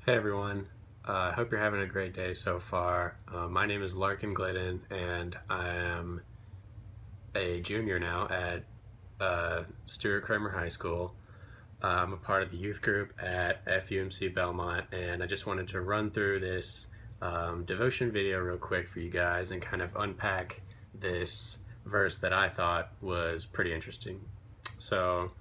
Hey everyone, I hope you're having a great day so far. My name is Larkin and I am a junior now at Stuart Kramer High School. I'm a part of the youth group at FUMC Belmont, and I just wanted to run through this devotion video real quick for you guys and kind of unpack this verse that I thought was pretty interesting. So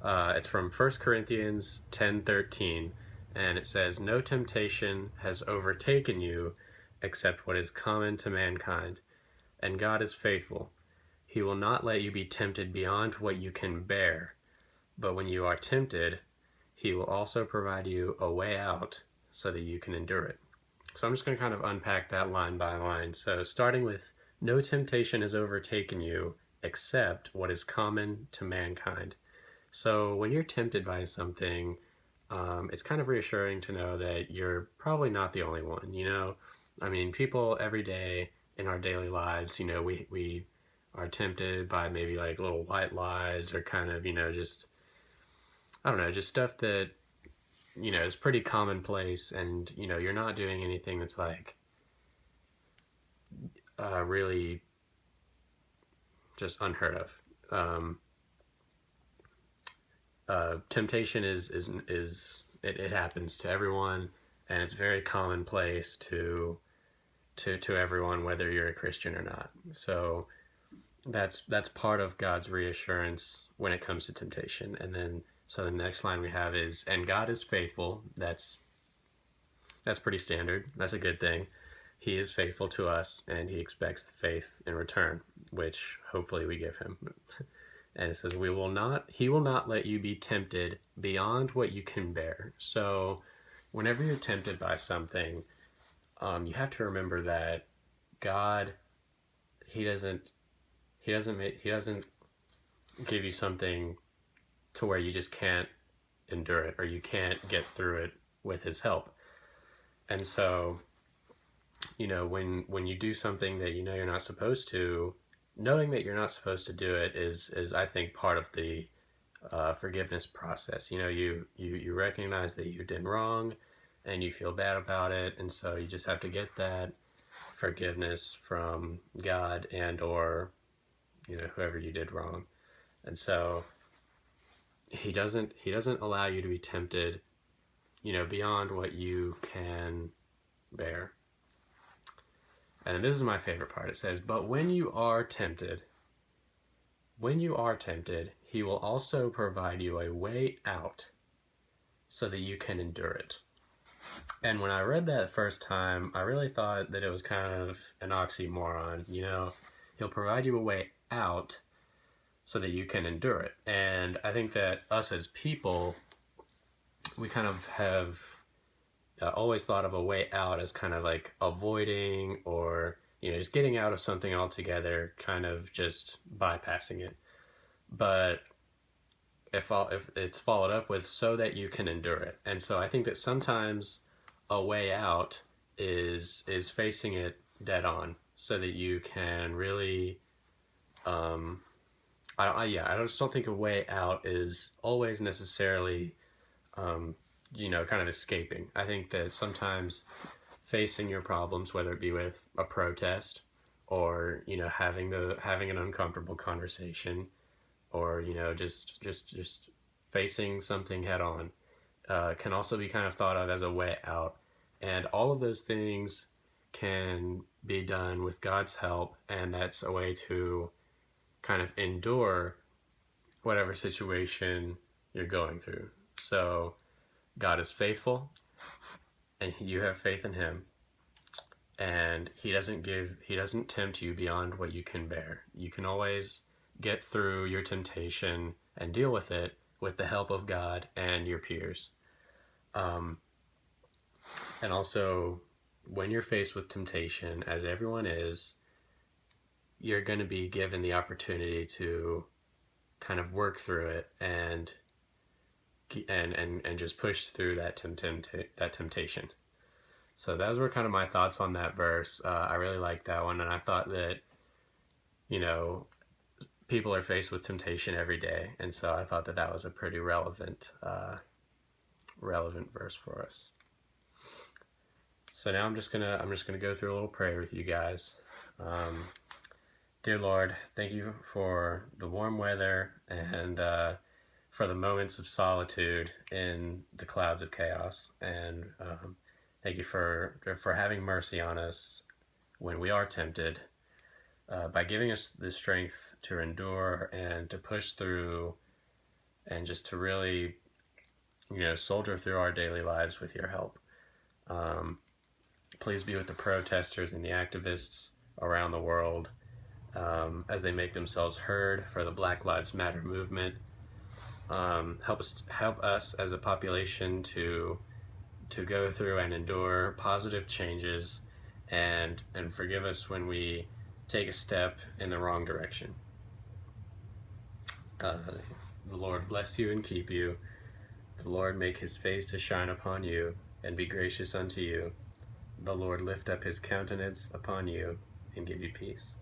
it's from 1 Corinthians 10:13, and it says, "No temptation has overtaken you except what is common to mankind, and God is faithful. He will not let you be tempted beyond what you can bear, but when you are tempted, He will also provide you a way out so that you can endure it." So I'm just going to kind of unpack that line by line. So starting with, "No temptation has overtaken you except what is common to mankind." So when you're tempted by something, it's kind of reassuring to know that you're probably not the only one. I mean, people every day in our daily lives, we are tempted by maybe like little white lies or kind of, just, I don't know, just stuff that, is pretty commonplace and, you're not doing anything that's like really just unheard of. Temptation it happens to everyone, and it's very commonplace to everyone, whether you're a Christian or not. So that's part of God's reassurance when it comes to temptation. And then so the next line we have is, "And God is faithful." That's pretty standard. That's a good thing. He is faithful to us, and He expects faith in return, which hopefully we give Him. And it says, He will not let you be tempted beyond what you can bear." So whenever you're tempted by something, you have to remember that God, He doesn't, He doesn't give you something to where you just can't endure it or you can't get through it with His help. And so, when you do something that you're not supposed to, knowing that you're not supposed to do it is I think part of the forgiveness process. You recognize that you did wrong, and you feel bad about it, and so you just have to get that forgiveness from God and or whoever you did wrong. And so he doesn't allow you to be tempted, beyond what you can bear. And this is my favorite part. It says, "But when you are tempted, He will also provide you a way out so that you can endure it." And when I read that first time, I really thought that it was kind of an oxymoron. He'll provide you a way out so that you can endure it. And I think that us as people, we kind of have always thought of a way out as kind of like avoiding or, just getting out of something altogether, kind of just bypassing it. But if it's followed up with "so that you can endure it." And so I think that sometimes a way out is facing it dead on so that you can really I just don't think a way out is always necessarily kind of escaping. I think that sometimes facing your problems, whether it be with a protest or having an uncomfortable conversation, or just facing something head on, can also be kind of thought of as a way out. And all of those things can be done with God's help, and that's a way to kind of endure whatever situation you're going through. So God is faithful, and you have faith in Him, and He doesn't tempt you beyond what you can bear. You can always get through your temptation and deal with it with the help of God and your peers. And also, when you're faced with temptation, as everyone is, you're going to be given the opportunity to kind of work through it and just push through that temptation. So those were kind of my thoughts on that verse. I really liked that one, and I thought that you know people are faced with temptation every day, and so I thought that was a pretty relevant verse for us. So now I'm just gonna go through a little prayer with you guys. Um, Dear Lord, thank you for the warm weather and for the moments of solitude in the clouds of chaos, and thank you for having mercy on us when we are tempted, by giving us the strength to endure and to push through, and just to really, soldier through our daily lives with your help. Um, Please be with the protesters and the activists around the world, as they make themselves heard for the Black Lives Matter movement. Help us as a population to go through and endure positive changes, and forgive us when we take a step in the wrong direction. Uh, the Lord bless you and keep you. The Lord make his face to shine upon you and be gracious unto you. The Lord lift up his countenance upon you and give you peace.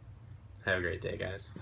Have a great day, guys.